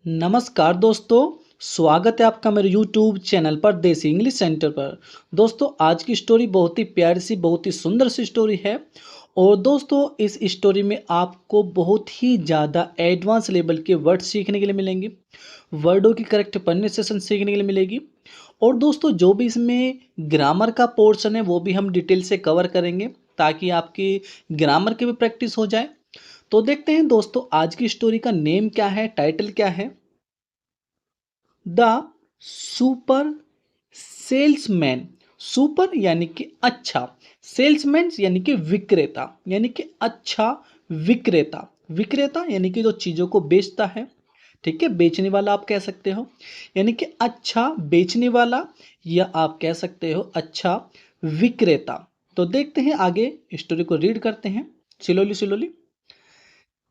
नमस्कार दोस्तों, स्वागत है आपका मेरे YouTube चैनल पर देसी इंग्लिश सेंटर पर। दोस्तों आज की स्टोरी बहुत ही प्यारी सी, बहुत ही सुंदर सी स्टोरी है। और दोस्तों इस स्टोरी में आपको बहुत ही ज़्यादा एडवांस लेवल के वर्ड सीखने के लिए मिलेंगे, वर्डों की करेक्ट प्रोनाउंसिएशन सीखने के लिए मिलेगी। और दोस्तों जो भी इसमें ग्रामर का पोर्शन है वो भी हम डिटेल से कवर करेंगे ताकि आपकी ग्रामर की भी प्रैक्टिस हो जाए। तो देखते हैं दोस्तों आज की स्टोरी का नेम क्या है, टाइटल क्या है। The super salesman. सुपर यानी कि अच्छा, सेल्समैन यानी कि विक्रेता, यानी कि अच्छा विक्रेता। विक्रेता यानी कि जो चीज़ों को बेचता है, ठीक है, बेचने वाला आप कह सकते हो, यानी कि अच्छा बेचने वाला, या आप कह सकते हो अच्छा विक्रेता। तो देखते हैं आगे स्टोरी को रीड करते हैं slowly slowly.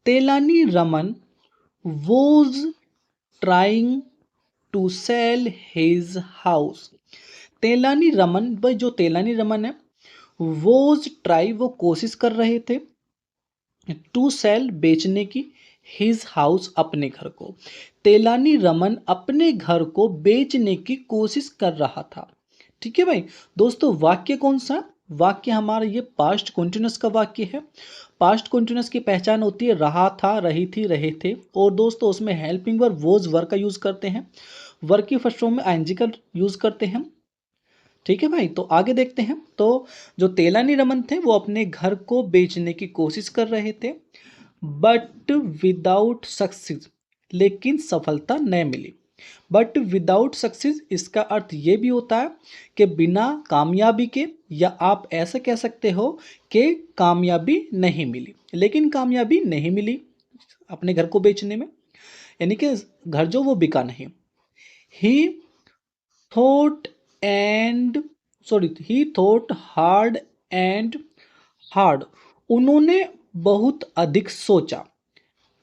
Telani Raman was trying to sell his house. Telani Raman, भाई जो तेलानी रमन है, वोज ट्राई वो कोशिश कर रहे थे, टू सेल बेचने की, हिज हाउस अपने घर को। तेलानी रमन अपने घर को बेचने की कोशिश कर रहा था। ठीक है भाई। दोस्तों वाक्य कौन सा, वाक्य हमारा ये पास्ट कॉन्टिन्यूस का वाक्य है। पास्ट कॉन्टिन्यूस की पहचान होती है रहा था, रही थी, रहे थे। और दोस्तों उसमें हेल्पिंग वर्ब वोज वर्ब का यूज करते हैं, वर्ब की फर्स्ट फॉर्म में आईएनजी का यूज करते हैं। ठीक है भाई। तो आगे देखते हैं। तो जो तेलानी रमन थे वो अपने घर को बेचने की कोशिश कर रहे थे, बट विदाउट सक्सेस, लेकिन सफलता नहीं मिली। बट विदाउट सक्सेस इसका अर्थ ये भी होता है कि बिना कामयाबी के, या आप ऐसा कह सकते हो कि कामयाबी नहीं मिली, लेकिन कामयाबी नहीं मिली अपने घर को बेचने में, यानी कि घर जो वो बिका नहीं। ही thought and he thought hard and hard. उन्होंने बहुत अधिक सोचा।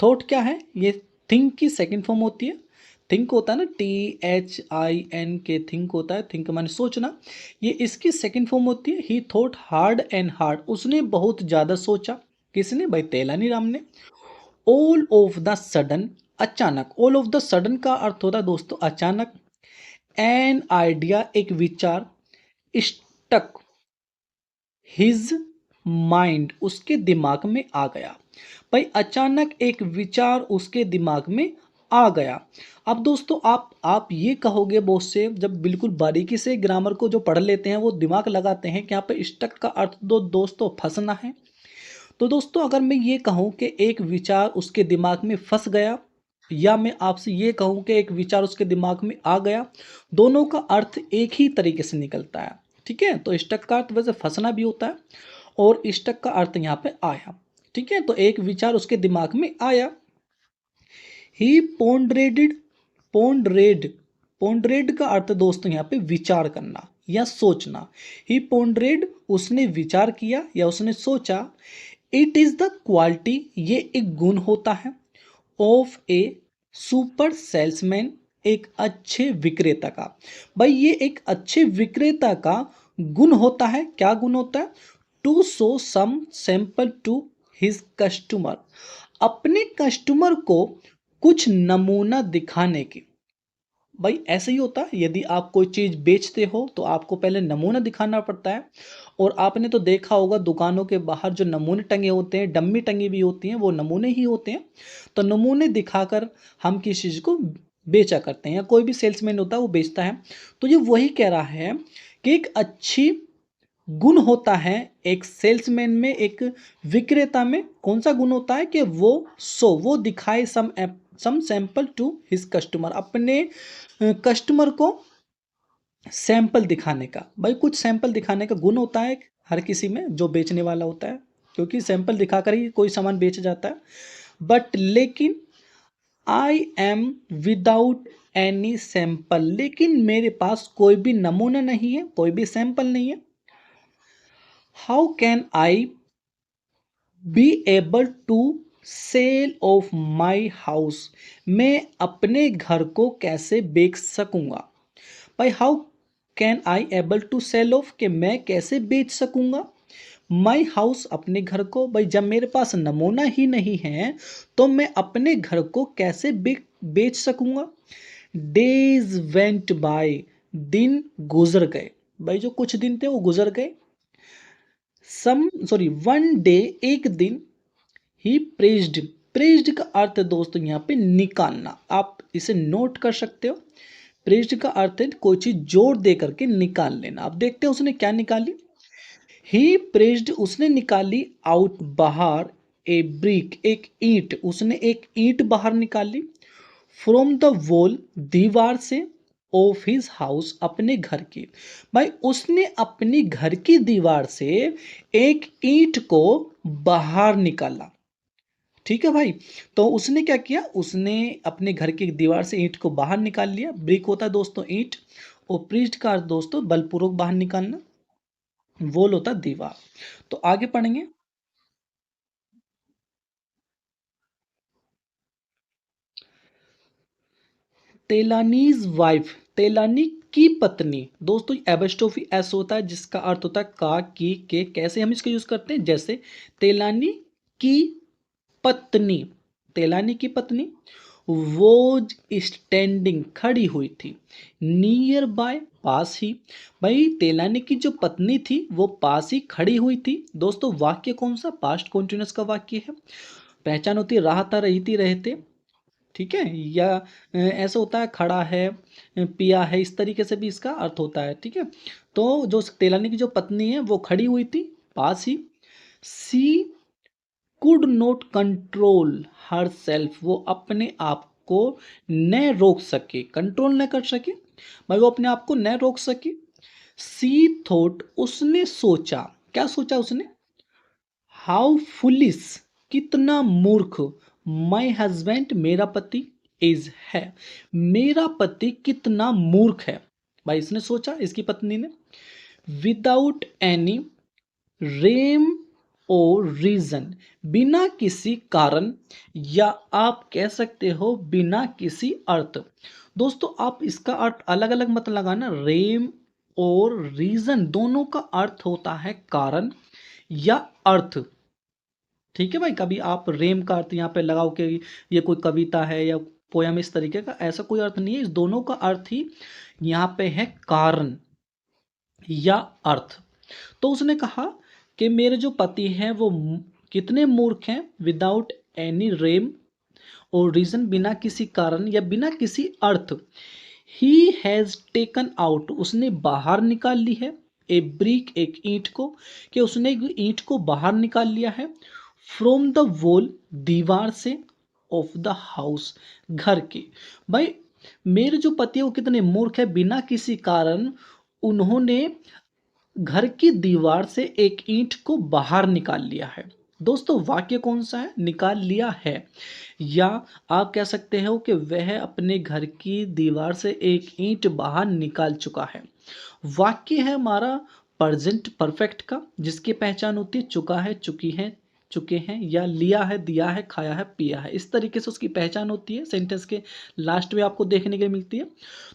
थॉट क्या है, ये थिंक की सेकंड फॉर्म होती है। थिंक होता है ना, THIN के, थिंक होता है, थिंक माने सोचना, ये इसकी सेकंड फॉर्म होती है। ही थॉट हार्ड एंड हार्ड, उसने बहुत ज़्यादा सोचा। किसने, भाई तेलानी राम ने। ऑल ऑफ द सडन, अचानक। ऑल ऑफ द सडन का अर्थ होता है दोस्तों अचानक। एन आइडिया, एक विचार। स्टक हिज माइंड, उसके दिमाग में आ गया। भाई अचानक एक विचार उसके दिमाग में आ गया। अब दोस्तों आप ये कहोगे बहुत से, जब बिल्कुल बारीकी से ग्रामर को जो पढ़ लेते हैं वो दिमाग लगाते हैं कि यहाँ पे स्टक का अर्थ दोस्तों फंसना है। तो दोस्तों अगर मैं ये कहूँ कि एक विचार उसके दिमाग में फंस गया, या मैं आपसे ये कहूँ कि एक विचार उसके दिमाग में आ गया, दोनों का अर्थ एक ही तरीके से निकलता है। ठीक है। तो स्टक का अर्थ वैसे फंसना भी होता है, और स्टक का अर्थ यहाँ पे आया। ठीक है। तो एक विचार उसके दिमाग में आया। ही पोंड्रेडेड, पोंड्रेड, पोंड्रेड का अर्थ दोस्तों यहाँ पे विचार करना या सोचना। ही पोंड्रेड, उसने विचार किया या उसने सोचा। इट इज द क्वालिटी, ये एक गुण होता है, ऑफ ए सुपर सेल्समैन, एक अच्छे विक्रेता का। भाई ये एक अच्छे विक्रेता का गुण होता है। क्या गुण होता है, to show some sample to his customer, अपने कस्टमर को कुछ नमूना दिखाने की। भाई ऐसे ही होता है, यदि आप कोई चीज़ बेचते हो तो आपको पहले नमूना दिखाना पड़ता है। और आपने तो देखा होगा दुकानों के बाहर जो नमूने टंगे होते हैं, डम्मी टंगी भी होती हैं, वो नमूने ही होते हैं। तो नमूने दिखाकर हम किसी चीज़ को बेचा करते हैं, या कोई भी सेल्समैन होता है वो बेचता है। तो ये वही कह रहा है कि एक अच्छी गुण होता है एक सेल्समैन में, एक विक्रेता में। कौन सा गुण होता है कि वो दिखाए सम सैंपल टू हिज कस्टमर, अपने कस्टमर को सैंपल दिखाने का। भाई कुछ सैंपल दिखाने का गुण होता है हर किसी में जो बेचने वाला होता है, क्योंकि सैंपल दिखाकर ही कोई सामान बेच जाता है। बट लेकिन I am without any sample, लेकिन मेरे पास कोई भी नमूना नहीं है, कोई भी सैंपल नहीं है। How can I be able to sell off my house, मैं अपने घर को कैसे बेच सकूंगा। भाई how can I able to sell off, कि मैं कैसे बेच सकूंगा माई हाउस, अपने घर को। भाई जब मेरे पास नमूना ही नहीं है तो मैं अपने घर को कैसे बेच सकूंगा। डेज वेंट बाय, दिन गुजर गए। भाई जो कुछ दिन थे वो गुजर गए। वन डे, एक दिन। ही प्रेज्ड, प्रेज्ड का अर्थ है दोस्तों यहाँ पे निकालना, आप इसे नोट कर सकते हो। प्रेज्ड का अर्थ है कोई चीज जोर दे करके निकाल लेना। आप देखते हैं उसने क्या निकाली। ही प्रेज्ड, उसने निकाली, आउट, बाहर, ए ब्रिक, एक ईंट, उसने एक ईंट बाहर निकाली। फ्रॉम द वॉल, दीवार से। ऑफ हिज हाउस, अपने घर की। भाई उसने अपनी घर की दीवार से एक ईंट को बाहर निकाला। ठीक है भाई। तो उसने क्या किया, उसने अपने घर की दीवार से ईंट को बाहर निकाल लिया। ब्रिक होता है दोस्तों ईंट, और प्रिज्ड का अर्थ दोस्तों बलपूर्वक बाहर निकालना। वॉल होता है दीवार। तो आगे पढ़ेंगे। तेलानीज वाइफ, तेलानी की पत्नी। दोस्तों एबस्टोफी एस होता है जिसका अर्थ होता है का, की, के। कैसे हम इसका यूज करते हैं, जैसे तेलानी की पत्नी, तेलानी की पत्नी। वोज स्टैंडिंग, खड़ी हुई थी। नियर बाय, पास ही। भाई तेलानी की जो पत्नी थी वो पास ही खड़ी हुई थी। दोस्तों वाक्य कौन सा, पास्ट कॉन्टिन्यूअस का वाक्य है। पहचान होती है रहता, रहती, रहते। ठीक है, या ऐसा होता है खड़ा है, पिया है, इस तरीके से भी इसका अर्थ होता है। ठीक है, तो जो तेलानी की जो पत्नी है वो खड़ी हुई थी पास ही। She could not control herself, वो अपने आप को न रोक सके, कंट्रोल न कर सके। भाई वो अपने आप को न रोक सके। सी थॉट, उसने सोचा, क्या सोचा उसने। हाउ फुलिस, कितना मूर्ख। माई हस्बैंड, मेरा पति। इज, है, मेरा पति कितना मूर्ख है। भाई इसने सोचा, इसकी पत्नी ने। विदाउट एनी रेम और रीजन, बिना किसी कारण, या आप कह सकते हो बिना किसी अर्थ। दोस्तों आप इसका अर्थ अलग अलग मत लगाना। रेम और रीजन दोनों का अर्थ होता है कारण या अर्थ। ठीक है भाई, कभी आप रेम का अर्थ यहाँ पे लगाओ कि ये कोई कविता है या पोयम, इस तरीके का ऐसा कोई अर्थ नहीं है। इस दोनों का अर्थ ही यहाँ पे है कारण या अर्थ। तो उसने कहा कि मेरे जो पति हैं वो कितने मूर्ख हैं। विदाउट एनी रेम और रीजन, बिना किसी कारण या बिना किसी अर्थ। ही हैज टेकन आउट, उसने बाहर निकाल ली है। ए ब्रिक, एक ईंट को, कि उसने एक ईंट को बाहर निकाल लिया है। फ्रॉम द वॉल, दीवार से। ऑफ द हाउस, घर के। भाई मेरे जो पति है वो कितने मूर्ख है, बिना किसी कारण उन्होंने घर की दीवार से एक ईंट को बाहर निकाल लिया है। दोस्तों वाक्य कौन सा है, निकाल लिया है, या आप कह सकते हो कि वह अपने घर की दीवार से एक ईंट बाहर निकाल चुका है। वाक्य है हमारा प्रेजेंट परफेक्ट का, जिसकी पहचान होती है चुका है, चुकी है, चुके हैं, या लिया है, दिया है, खाया है, पिया है। इस तरीके से उसकी पहचान होती है, सेंटेंस के लास्ट में आपको देखने के लिए मिलती है।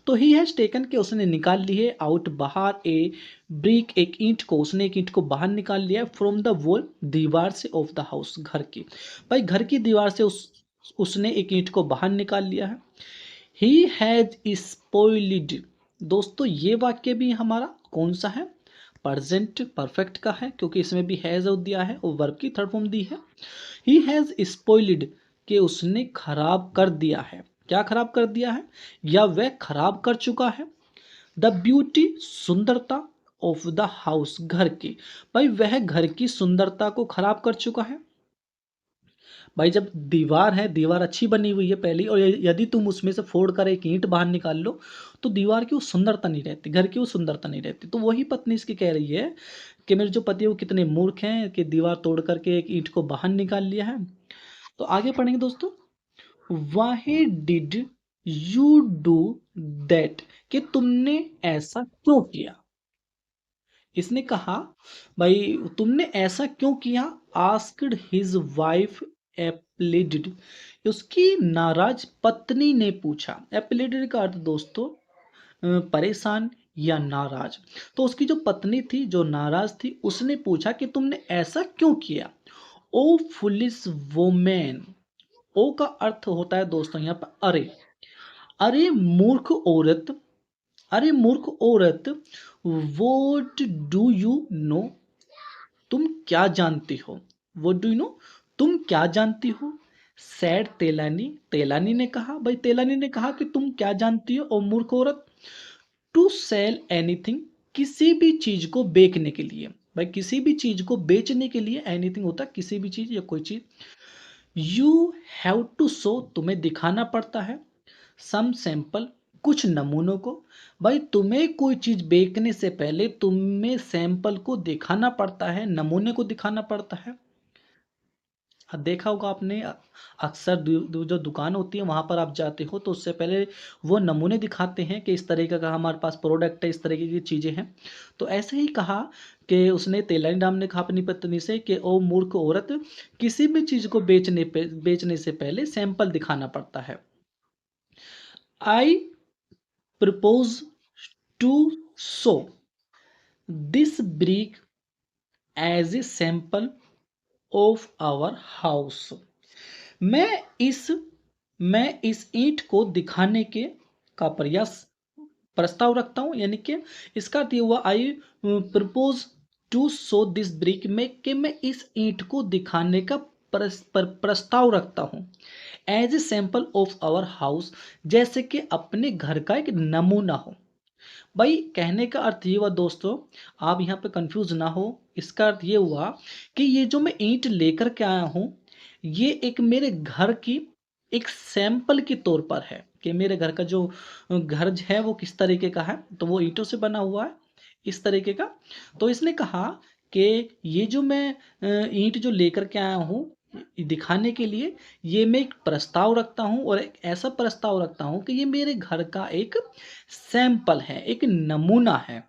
तो ही हैज टेकन के उसने निकाल ली है, आउट, बाहर, ए ब्रिक, एक ईंट को, उसने एक ईंट को बाहर निकाल लिया है। फ्रॉम द वॉल, दीवार से। ऑफ द हाउस, घर की। भाई घर की दीवार से उसने एक ईंट को बाहर निकाल लिया है। He has spoiled. दोस्तों ये वाक्य भी हमारा कौन सा है, प्रेजेंट परफेक्ट का है, क्योंकि इसमें भी हैज दिया है और वर्ब की थर्ड फॉर्म दी है। ही हैज स्पॉइल्ड, कि उसने खराब कर दिया है। क्या खराब कर दिया है, या वह खराब कर चुका है। द ब्यूटी, सुंदरता। ऑफ द हाउस, घर की। भाई वह घर की सुंदरता को खराब कर चुका है। भाई जब दीवार है, दीवार अच्छी बनी हुई है पहली, और यदि तुम उसमें से फोड़ कर एक ईंट बाहर निकाल लो तो दीवार की वो सुंदरता नहीं रहती, घर की वो सुंदरता नहीं रहती। तो वही पत्नी इसकी कह रही है कि मेरे जो पति है वो कितने मूर्ख हैं कि दीवार तोड़ करके एक ईंट को बाहर निकाल लिया है। तो आगे पढ़ेंगे दोस्तों। Why did you do that, कि तुमने ऐसा क्यों किया। इसने कहा भाई तुमने ऐसा क्यों किया। आस्क्ड हिज वाइफ एप्लेडेड, उसकी नाराज पत्नी ने पूछा। एप्लेडेड का अर्थ दोस्तों परेशान या नाराज। तो उसकी जो पत्नी थी जो नाराज थी उसने पूछा कि तुमने ऐसा क्यों किया। ओ फुलिस वोमेन, ओ का अर्थ होता है दोस्तों यहाँ पर अरे। अरे मूर्ख औरत, अरे मूर्ख औरत, व्हाट डू यू नो, तुम क्या जानती हो। व्हाट डू यू नो, तुम क्या जानती हो। सैड तेलानी, तेलानी ने कहा, भाई तेलानी ने कहा कि तुम क्या जानती हो। और मूर्ख औरत, टू सेल एनीथिंग, किसी भी चीज को बेचने के लिए। भाई किसी भी चीज को बेचने के लिए एनीथिंग होता है किसी भी चीज या कोई चीज। यू हैव टू शो, तुम्हें दिखाना पड़ता है। सम सैंपल, कुछ नमूनों को। भाई तुम्हें कोई चीज बेचने से पहले तुम्हें सैंपल को दिखाना पड़ता है, नमूने को दिखाना पड़ता है। देखा होगा आपने, अक्सर जो दुकान होती है वहां पर आप जाते हो तो उससे पहले वो नमूने दिखाते हैं कि इस तरीके का हमारे पास प्रोडक्ट है, इस तरीके की चीजें हैं। तो ऐसे ही कहा कि उसने, तेलानी ने कहा अपनी पत्नी से कि ओ मूर्ख औरत, किसी भी चीज को बेचने से पहले सैंपल दिखाना पड़ता है। I propose to show this brick as a sample of our house. मैं इस मैं इस ईंट को दिखाने के का प्रयास, प्रस्ताव रखता हूं, यानी कि इसका अर्थ ये हुआ, I propose to show this brick में, कि मैं इस ईंट को दिखाने का प्रस्ताव रखता हूं। As a sample of our house, जैसे कि अपने घर का एक नमूना हो। भाई कहने का अर्थ ये हुआ दोस्तों, आप यहाँ पे कंफ्यूज ना हो। इसका अर्थ ये हुआ कि ये जो मैं ईंट लेकर के आया हूँ, ये एक मेरे घर की एक सैंपल के तौर पर है कि मेरे घर का जो घर है वो किस तरीके का है। तो वो ईंटों से बना हुआ है इस तरीके का। तो इसने कहा कि ये जो मैं ईंट जो लेकर के आया हूँ दिखाने के लिए, ये मैं एक प्रस्ताव रखता हूँ, और एक ऐसा प्रस्ताव रखता हूँ कि ये मेरे घर का एक सैंपल है, एक नमूना है।